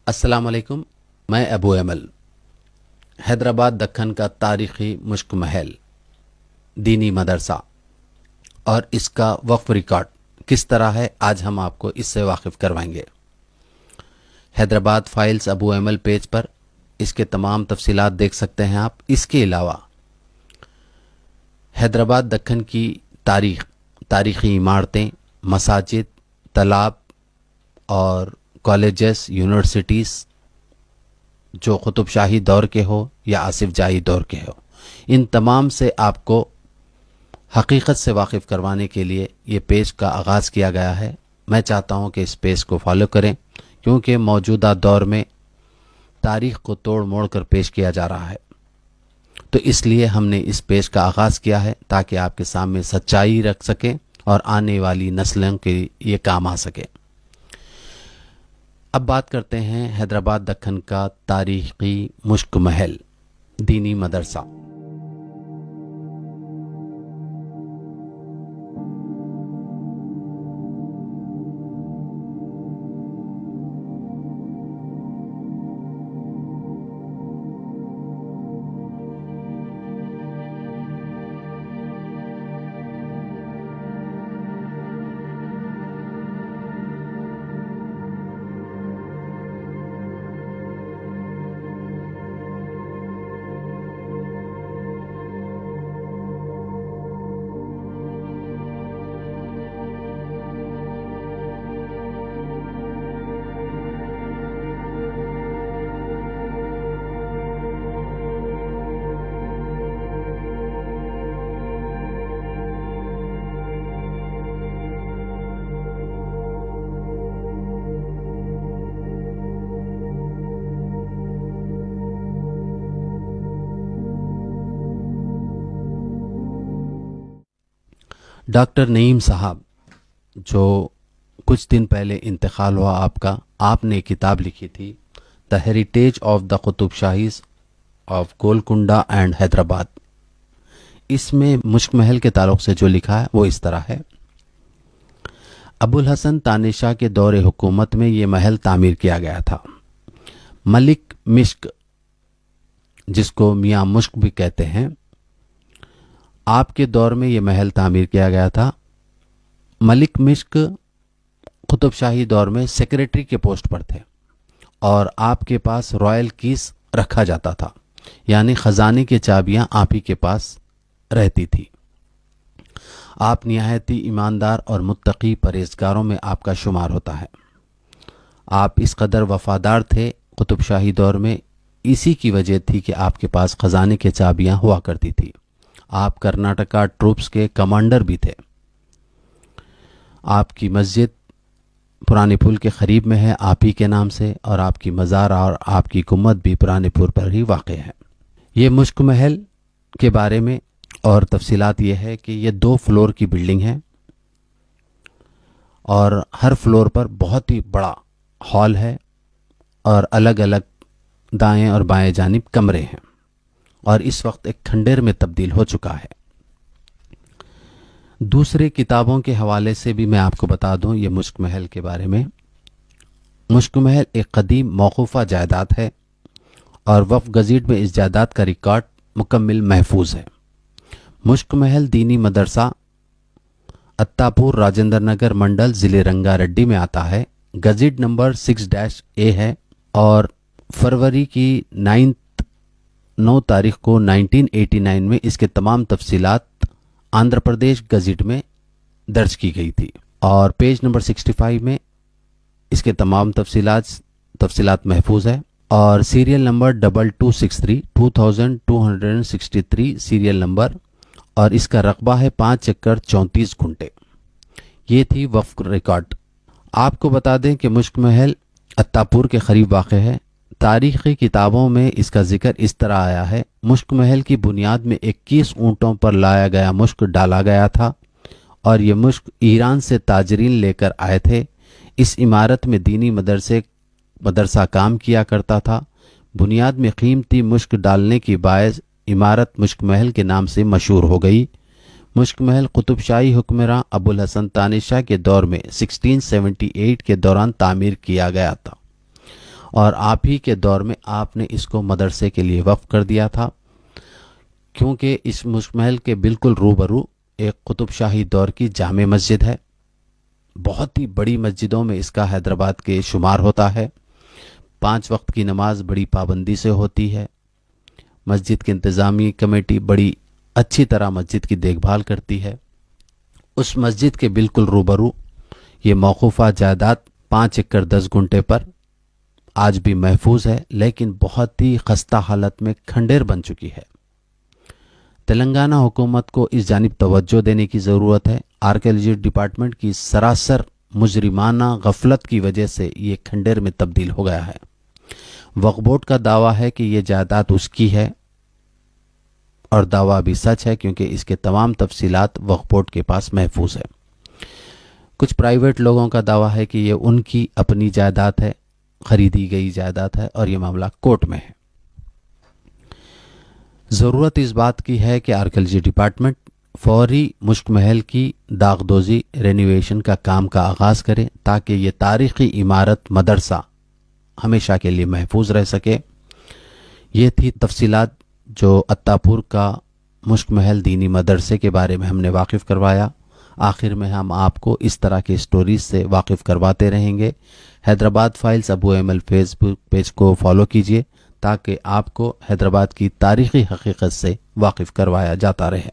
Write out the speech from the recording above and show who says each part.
Speaker 1: السلام علیکم. میں ابو ایمل. حیدرآباد دکن کا تاریخی مشک محل دینی مدرسہ اور اس کا وقف ریکارڈ کس طرح ہے، آج ہم آپ کو اس سے واقف کروائیں گے. حیدرآباد فائلز ابو ایمل پیج پر اس کے تمام تفصیلات دیکھ سکتے ہیں آپ. اس کے علاوہ حیدرآباد دکن کی تاریخی عمارتیں، مساجد، تالاب اور کالجز، یونیورسٹیز جو قطب شاہی دور کے ہو یا آصف جاہی دور کے ہو، ان تمام سے آپ کو حقیقت سے واقف کروانے کے لیے یہ پیج کا آغاز کیا گیا ہے. میں چاہتا ہوں کہ اس پیج کو فالو کریں، کیونکہ موجودہ دور میں تاریخ کو توڑ موڑ کر پیش کیا جا رہا ہے. تو اس لیے ہم نے اس پیج کا آغاز کیا ہے تاکہ آپ کے سامنے سچائی رکھ سکیں اور آنے والی نسلوں کے یہ کام آ سکے. اب بات کرتے ہیں حیدرآباد دکن کا تاریخی مشک محل دینی مدرسہ. ڈاکٹر نعیم صاحب، جو کچھ دن پہلے انتقال ہوا آپ نے کتاب لکھی تھی the heritage of the Qutb Shahis of Golconda and Hyderabad. اس میں مشک محل کے تعلق سے جو لکھا ہے وہ اس طرح ہے: ابو الحسن تانیشاہ کے دور حکومت میں یہ محل تعمیر کیا گیا تھا. ملک مشک، جس کو میاں مشک بھی کہتے ہیں، آپ کے دور میں یہ محل تعمیر کیا گیا تھا. ملک مشک قطب شاہی دور میں سیکریٹری کے پوسٹ پر تھے اور آپ کے پاس رائل کیس رکھا جاتا تھا، یعنی خزانے کی چابیاں آپ ہی کے پاس رہتی تھی. آپ نہایت ہی ایماندار اور متقی پرہیزگاروں میں آپ کا شمار ہوتا ہے. آپ اس قدر وفادار تھے قطب شاہی دور میں، اسی کی وجہ تھی کہ آپ کے پاس خزانے کی چابیاں ہوا کرتی تھی. آپ کرناٹکا ٹروپس کے کمانڈر بھی تھے. آپ کی مسجد پرانے پل کے قریب میں ہے آپ ہی کے نام سے، اور آپ کی مزار اور آپ کی گنبد بھی پرانے پل پر ہی واقع ہے. یہ مشک محل کے بارے میں اور تفصیلات یہ ہے کہ یہ 2 فلور کی بلڈنگ ہے اور ہر فلور پر بہت ہی بڑا ہال ہے اور الگ الگ دائیں اور بائیں جانب کمرے ہیں، اور اس وقت ایک کھنڈیر میں تبدیل ہو چکا ہے. دوسرے کتابوں کے حوالے سے بھی میں آپ کو بتا دوں یہ مشک محل کے بارے میں. مشک محل ایک قدیم موقوفہ جائیداد ہے اور وقف گزٹ میں اس جائیداد کا ریکارڈ مکمل محفوظ ہے. مشک محل دینی مدرسہ اتاپور راجندر نگر منڈل ضلع رنگا ریڈی میں آتا ہے. گزٹ نمبر 6-A ہے اور فروری کی 9 تاریخ کو 1989 میں اس کے تمام تفصیلات آندھرا پردیش گزٹ میں درج کی گئی تھی، اور پیج نمبر 65 میں اس کے تمام تفصیلات محفوظ ہے. اور سیریل نمبر 2263 2263 سیریل نمبر، اور اس کا رقبہ ہے 5 ایکڑ 34 گھنٹے. یہ تھی وقف ریکارڈ. آپ کو بتا دیں کہ مشک محل اتاپور کے قریب واقع ہے. تاریخی کتابوں میں اس کا ذکر اس طرح آیا ہے: مشک محل کی بنیاد میں 21 اونٹوں پر لایا گیا مشک ڈالا گیا تھا اور یہ مشک ایران سے تاجرین لے کر آئے تھے. اس عمارت میں دینی مدرسہ کام کیا کرتا تھا. بنیاد میں قیمتی مشک ڈالنے کی باعث عمارت مشک محل کے نام سے مشہور ہو گئی. مشک محل قطب شاہی حکمراں ابو الحسن تانیشاہ کے دور میں 1678 کے دوران تعمیر کیا گیا تھا اور آپ ہی کے دور میں آپ نے اس کو مدرسے کے لیے وقف کر دیا تھا، کیونکہ اس مشک محل کے بالکل روبرو ایک قطب شاہی دور کی جامع مسجد ہے۔ بہت ہی بڑی مسجدوں میں اس کا حیدرآباد کے شمار ہوتا ہے۔ 5 وقت کی نماز بڑی پابندی سے ہوتی ہے۔ مسجد کی انتظامی کمیٹی بڑی اچھی طرح مسجد کی دیکھ بھال کرتی ہے۔ اس مسجد کے بالکل روبرو یہ موقوفہ جائیداد 5 ایکڑ 10 گنٹے پر آج بھی محفوظ ہے، لیکن بہت ہی خستہ حالت میں کھنڈیر بن چکی ہے۔ تلنگانہ حکومت کو اس جانب توجہ دینے کی ضرورت ہے۔ آرکیالوجی ڈپارٹمنٹ کی سراسر مجرمانہ غفلت کی وجہ سے یہ کھنڈیر میں تبدیل ہو گیا ہے۔ وقف بورڈ کا دعویٰ ہے کہ یہ جائیداد اس کی ہے، اور دعویٰ بھی سچ ہے کیونکہ اس کے تمام تفصیلات وقف بورڈ کے پاس محفوظ ہے۔ کچھ پرائیویٹ لوگوں کا دعویٰ ہے کہ یہ ان کی اپنی جائیداد ہے، خریدی گئی جائیداد ہے، اور یہ معاملہ کورٹ میں ہے۔ ضرورت اس بات کی ہے کہ آرکیالوجی ڈپارٹمنٹ فوری مشک محل کی داغدوزی رینوویشن کا کام کا آغاز کرے تاکہ یہ تاریخی عمارت مدرسہ ہمیشہ کے لیے محفوظ رہ سکے۔ یہ تھی تفصیلات جو اتاپور کا مشک محل دینی مدرسے کے بارے میں ہم نے واقف کروایا۔ آخر میں ہم آپ کو اس طرح کے سٹوریز سے واقف کرواتے رہیں گے۔ حیدرآباد فائلز ابو ایمل فیس بک پیج کو فالو کیجیے تاکہ آپ کو حیدرآباد کی تاریخی حقیقت سے واقف کروایا جاتا رہے۔